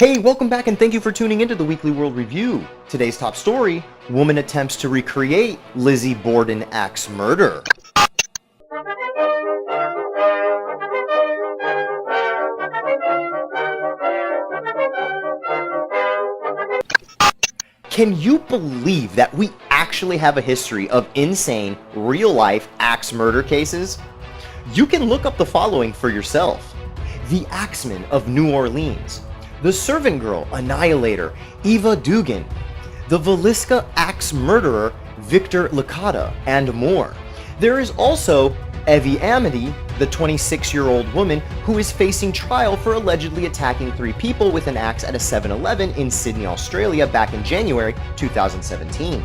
Hey, welcome back and thank you for tuning into the Weekly World Review. Today's top story, woman attempts to recreate Lizzie Borden axe murder. Can you believe that we actually have a history of insane, real-life axe murder cases? You can look up the following for yourself. The Axeman of New Orleans, the servant girl annihilator Eva Dugan, the Villisca axe murderer Victor Licata, and more. There is also Evie Amity, the 26-year-old woman who is facing trial for allegedly attacking 3 people with an axe at a 7-Eleven in Sydney, Australia back in January 2017.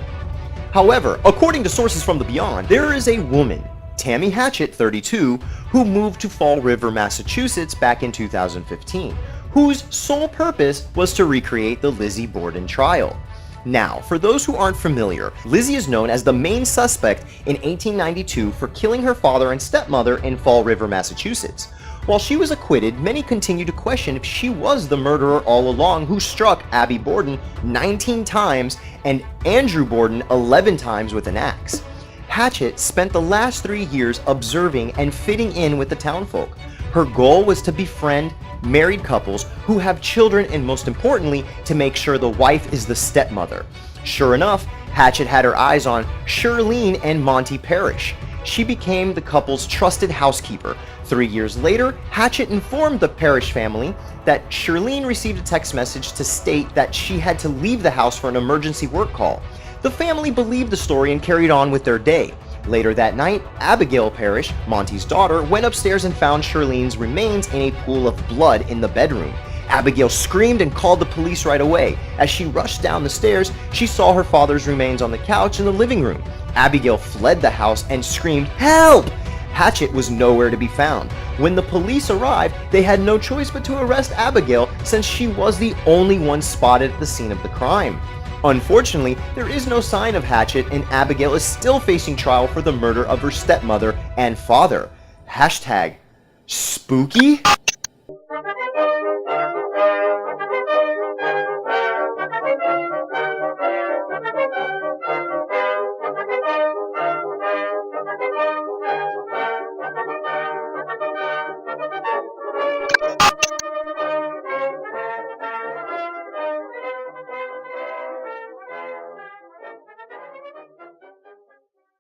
However, according to sources from the Beyond, there is a woman, Tammy Hatchett, 32, who moved to Fall River, Massachusetts back in 2015, whose sole purpose was to recreate the Lizzie Borden trial. Now, for those who aren't familiar, Lizzie is known as the main suspect in 1892 for killing her father and stepmother in Fall River, Massachusetts. While she was acquitted, many continue to question if she was the murderer all along who struck Abby Borden 19 times and Andrew Borden 11 times with an axe. Hatchett spent the last 3 years observing and fitting in with the townfolk. Her goal was to befriend married couples who have children and, most importantly, to make sure the wife is the stepmother. Sure enough, Hatchett had her eyes on Shirlene and Monty Parrish. She became the couple's trusted housekeeper. 3 years later, Hatchett informed the Parrish family that Shirlene received a text message to state that she had to leave the house for an emergency work call. The family believed the story and carried on with their day. Later that night, Abigail Parrish, Monty's daughter, went upstairs and found Shirlene's remains in a pool of blood in the bedroom. Abigail screamed and called the police right away. As she rushed down the stairs, she saw her father's remains on the couch in the living room. Abigail fled the house and screamed, "Help!" Hatchett was nowhere to be found. When the police arrived, they had no choice but to arrest Abigail since she was the only one spotted at the scene of the crime. Unfortunately, there is no sign of Hatchett, and Abigail is still facing trial for the murder of her stepmother and father. #spooky?